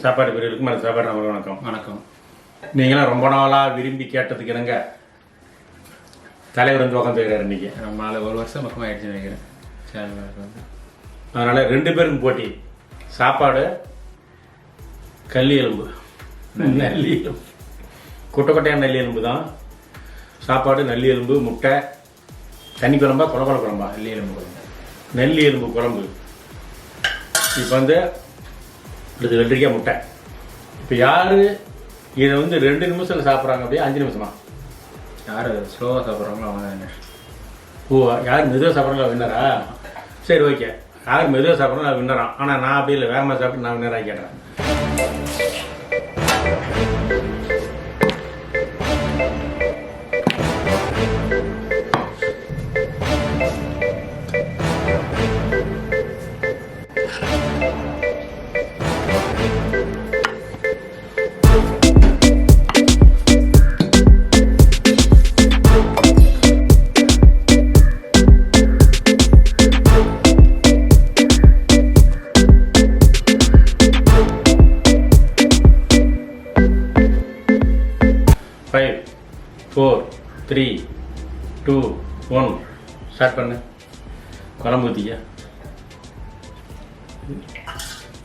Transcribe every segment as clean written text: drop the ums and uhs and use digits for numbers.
சாப்பாடு பிரிவுக்கு மேலே சாப்பாடு நம்ம வணக்கம். வணக்கம். நீங்களாம் ரொம்ப நாளாக விரும்பி கேட்டதுக்கு என்னங்க தலைவர் வந்து உட்காந்துக்கிறார் இன்றைக்கி. ரொம்ப நாள் 1 வருஷம் பக்கமாக ஆயிடுச்சு நினைக்கிறேன் சேனல் வந்து. அதனால் 2 பேருக்கும் போட்டி. சாப்பாடு கல்லி எலும்பு, நல்லி எலும்பு, கொட்டையான நல்லி எலும்பு தான் சாப்பாடு. நல்லி எலும்பு, முட்டை, தண்ணி குழம்பா குழம்பு குழம்பா? நல்லி எலும்பு குழம்பு. நல்லி எலும்பு குழம்பு. இப்போ வந்து இது வெள்ளரிக்காய் முட்டை. இப்போ யார் இதை வந்து 2 நிமிஷத்தில் சாப்பிட்றாங்க அப்படியே 5 நிமிஷமா? யார் ஸ்லோவாக சாப்பிட்றாங்களோ அவங்க தான். ஓ, யார் மெதுவாக சாப்பிட்றாங்களோ வின்னரா? சரி, ஓகே. யார் மெதுவாக சாப்பிட்றோம் நான் வின்னரான். ஆனால் நான் அப்படி இல்லை, வேகமாக சாப்பிட்டு நான் வின்னராக கேட்டேன். Five, 4, 3, 2, 1 ஸ்டார்ட் பண்ணு. குழம்பு ஊற்றிக்க.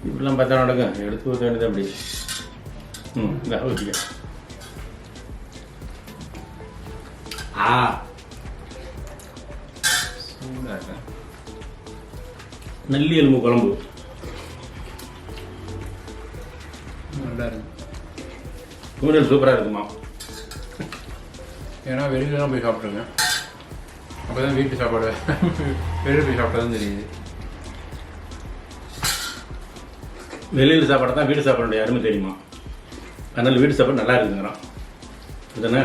இப்படிலாம் பார்த்தா நடக்கும். எடுத்து ஊற்ற வேண்டியது அப்படி. இந்த ஊற்றிக்க. நல்லி எலும்பு குழம்பு நல்லா இருக்கு. நூடுல்ஸ் சூப்பராக இருக்குமா? ஏன்னா வெளியிலலாம் போய் சாப்பிட்ருங்க. அப்போ தான் வீட்டு சாப்பாடு வெளியில் போய் சாப்பிட்டா தான் தெரியுது. வெளியில் சாப்பாடு தான் வீட்டு சாப்பாடு யாருமே தெரியுமா? அதனால் வீட்டு சாப்பாடு நல்லா இருக்குங்கிறான். இதுதானே?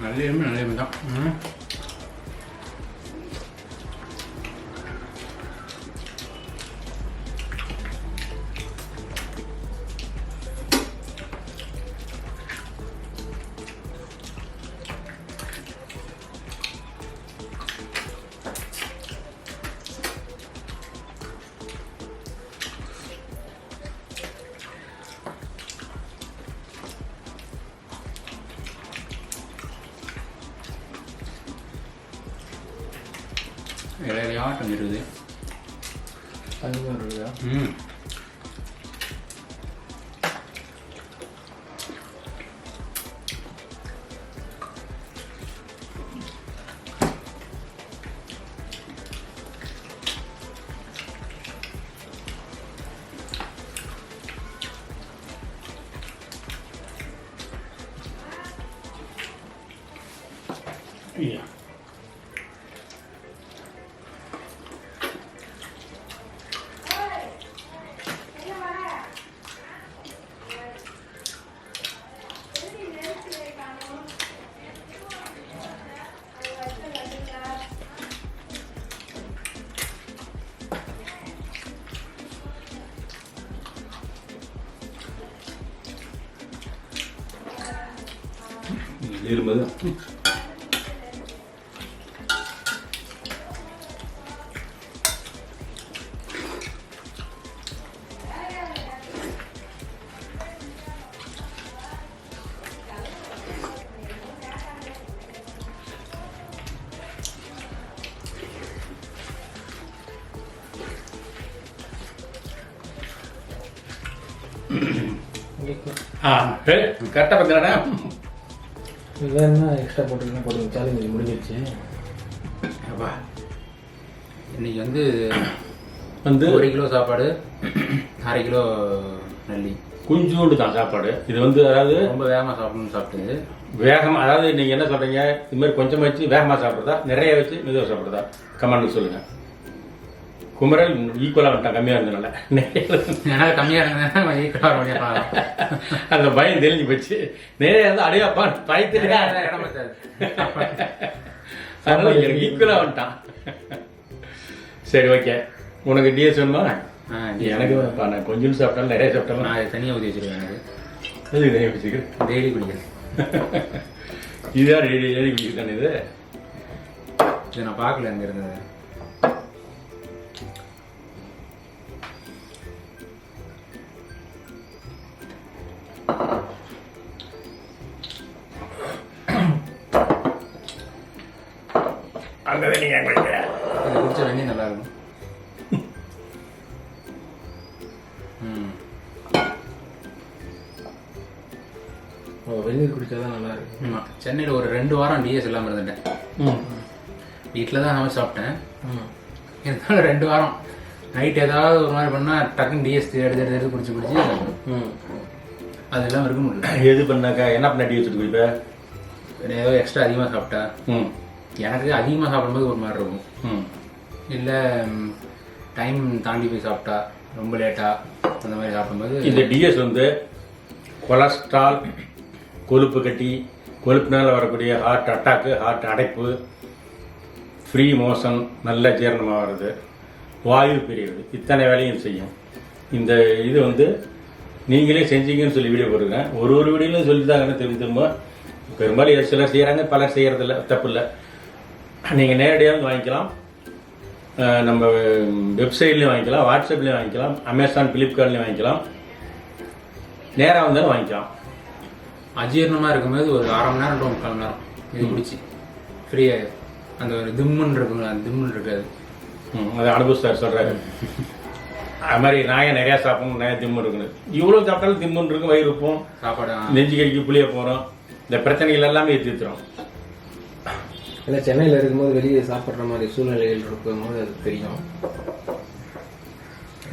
நல்ல எலும்பு தான். இலையாட்டம் இருக்குது. அதுவும் இருக்குதா? Yeah. இருபது ஆ கரெக்டாக பார்த்தீங்கன்னா வேணும்னா எக்ஸ்ட்ரா போட்டுக்கலாம் போட்டுங்க. சேலஞ்ச் முடிஞ்சிருச்சு. அப்பா இன்னைக்கு வந்து வந்து 1 கிலோ சாப்பாடு, 1/2 கிலோ நல்லி. கொஞ்சோண்டு தான் சாப்பாடு. இது வந்து அதாவது ரொம்ப வேகமாக சாப்பிடணும்னு சாப்பிட்டது. வேகமாக, அதாவது நீங்கள் என்ன சொல்கிறீங்க, இது மாதிரி கொஞ்சமாக வச்சு வேகமாக சாப்பிட்றதா, நிறைய வச்சு மெதுவாக சாப்பிட்றதா, கமெண்ட் சொல்லுங்கள். குமரல் ஈக்குவலாக வந்துட்டான், கம்மியாக இருந்தனால. ஏன்னா கம்மியாக இருந்ததுன்னா ஈக்குவலாக வர முடியாது. அந்த பயம் தெரிஞ்சு போச்சு. நிறைய வந்து அடையாப்பா பயத்திலே இடம் பத்தாது. அதனால எனக்கு ஈக்குவலாக வந்துட்டான். சரி, ஓகே. உனக்கு டிஎஸ் வேணுமா? எனக்கு வேணும்ப்பா. நான் கொஞ்சம் சாப்பிட்டாலும் நிறைய சாப்பிட்டாலும் நான் அதை தனியாக ஊற்றி வச்சிருக்கேன். எனக்கு அது நிறைய வச்சுக்கிறேன். டெய்லி குடிக்கிறேன். இதுதான் டெய்லி குடிக்கிறேன். இது நான் பார்க்கல அங்கே இருந்தது. அங்கே நீங்கள் குடிக்கிறேன். இது குடிச்ச வெண்ணி நல்லா இருக்கும். வெந்நீர் குடிச்சா தான் நல்லா இருக்கு. ஆமாம், சென்னையில் ஒரு 2 வாரம் டிஎஸ் இல்லாமல் இருந்துட்டேன். வீட்டில் தான் சமைச்சு சாப்பிட்டேன். இருந்தாலும் 2 வாரம் நைட் ஏதாவது ஒரு மாதிரி பண்ணால் டக்குன்னு டிஎஸ் எடுத்து குடிச்சு அது இல்லாமல் இருக்க முடியல. எது பண்ணாக்கா என்ன பண்ண டீ வச்சுட்டு குடிப்பேன்? ஏதோ எக்ஸ்ட்ரா அதிகமாக சாப்பிட்டா எனக்கு அதிகமாக சாப்பிடும்போது ஒரு மாதிரி இருக்கும். இல்லை டைம் தாண்டி போய் சாப்பிட்டா, ரொம்ப லேட்டாக அந்த மாதிரி சாப்பிடும்போது. இந்த டிஎஸ் வந்து கொலஸ்ட்ரால், கொழுப்பு கட்டி, கொழுப்புனால வரக்கூடிய ஹார்ட் அட்டாக்கு, ஹார்ட் அடைப்பு, ஃப்ரீ மோஷன், நல்ல ஜீரணமாக வருது, வாயு பிரியுது, இத்தனை வேலையும் செய்யும். இந்த இது வந்து நீங்களே செஞ்சீங்கன்னு சொல்லி வீடியோ போடுங்க. ஒரு வீடியோலையும் சொல்லித்தாங்கன்னு திரும்ப பெரும்பாலும் சிலர் செய்கிறாங்க, பலர் செய்கிறதில்ல, தப்பு இல்லை. நீங்கள் நேரடியாக வாங்கிக்கலாம். நம்ம வெப்சைட்லேயும் வாங்கிக்கலாம், வாட்ஸ்அப்லேயும் வாங்கிக்கலாம், அமேசான், ஃப்ளிப்கார்ட்லேயும் வாங்கிக்கலாம், நேராக வந்தாலும் வாங்கிக்கலாம். அஜீரணமாக இருக்கும்போது ஒரு 1/2 மணி நேரம் 3/4 மணி நேரம் இது குடிச்சு ஃப்ரீயாக அந்த ஒரு திம்முன்னு இருக்குங்க. அந்த திம்முன்னு இருக்காது. அதை அனுபவிச்சார் சொல்கிறாரு. அது மாதிரி நாயை நிறையா சாப்பிடணும், நிறையா திம்மு இருக்குன்னு. இவ்வளோ சாப்பிட்டாலும் திம்முன்னு இருக்கும், வயிறு வைப்போம், சாப்பாடு நெஞ்சு கறிக்கு புளிய போகிறோம். இந்த பிரச்சனைகள் எல்லாமே தீர்த்துறோம். இல்லை, சென்னையில் இருக்கும்போது வெளியே சாப்பிட்ற மாதிரி சூழ்நிலைகள் இருக்கும்போது அது தெரியும்.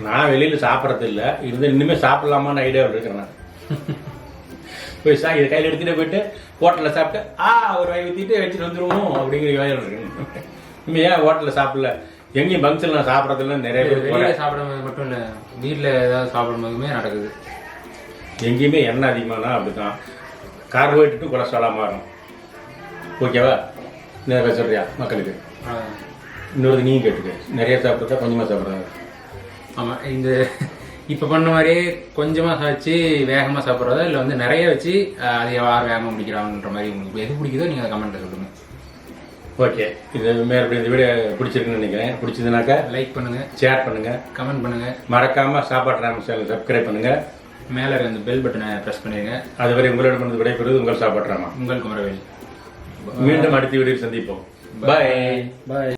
நான் வெளியில் சாப்பிட்றது இல்லை, இருந்து இனிமேல் சாப்பிட்லாமான்னு ஐடியாவில் இருக்கிறேன். நான் போய் இதை கையில் எடுத்துகிட்டு போயிட்டு ஹோட்டலில் சாப்பிட்டு ஒரு வாய் ஊற்றிட்டு வச்சுட்டு வந்துடுவோம் அப்படிங்கிற வேலையில் இருக்கேன். இனிமே ஏன் ஹோட்டலில் சாப்பிடல, எங்கேயும் பங்க்ஷன் நான் சாப்பிட்றதுல நிறைய பேர் வெளியில் சாப்பிடும்போது மட்டும் இல்லை, வீட்டில் ஏதாவது சாப்பிடும்போதுமே நடக்குது. எங்கேயுமே எண்ணெய் அதிகமானா அப்படி தான் கார்போஹைட்ரேட்டும் கொலஸ்ட்ராலாக மாறும். ஓகேவா? நிறைய சொல்றியா மக்களுக்கு? இன்னொரு நீயும் கேட்டுக்க, நிறைய சாப்பிட்றதா கொஞ்சமாக சாப்பிட்றாங்க. ஆமாம், இந்த இப்போ பண்ண மாதிரியே கொஞ்சமாக சாப்பிச்சு வேகமாக சாப்பிட்றதா, இல்லை வந்து நிறைய வச்சு அதை யார் வேகமாக பிடிக்கிறாங்கன்ற மாதிரி உங்களுக்கு எது பிடிக்குதோ நீங்கள் அதை கமெண்ட்டில் சொல்லுங்கள். ஓகே, இது மேற்படி இந்த வீடியோ பிடிச்சிருக்குன்னு நினைக்கிறேன். பிடிச்சதுனாக்கா லைக் பண்ணுங்கள், ஷேர் பண்ணுங்கள், கமெண்ட் பண்ணுங்கள், மறக்காமல் சாப்பாடு ராம சேனல் சப்ஸ்கிரைப் பண்ணுங்கள், மேலே இருக்க அந்த பெல் பட்டனை ப்ரெஸ் பண்ணிடுங்க. அதுவரை உங்களிடமிருந்து விடைபெறுவது உங்கள் சாப்பாடு ராமா. உங்கள் குமரவேல். மீண்டும் அடுத்த வீடியோவில் சந்திப்போம். பாய். பாய்.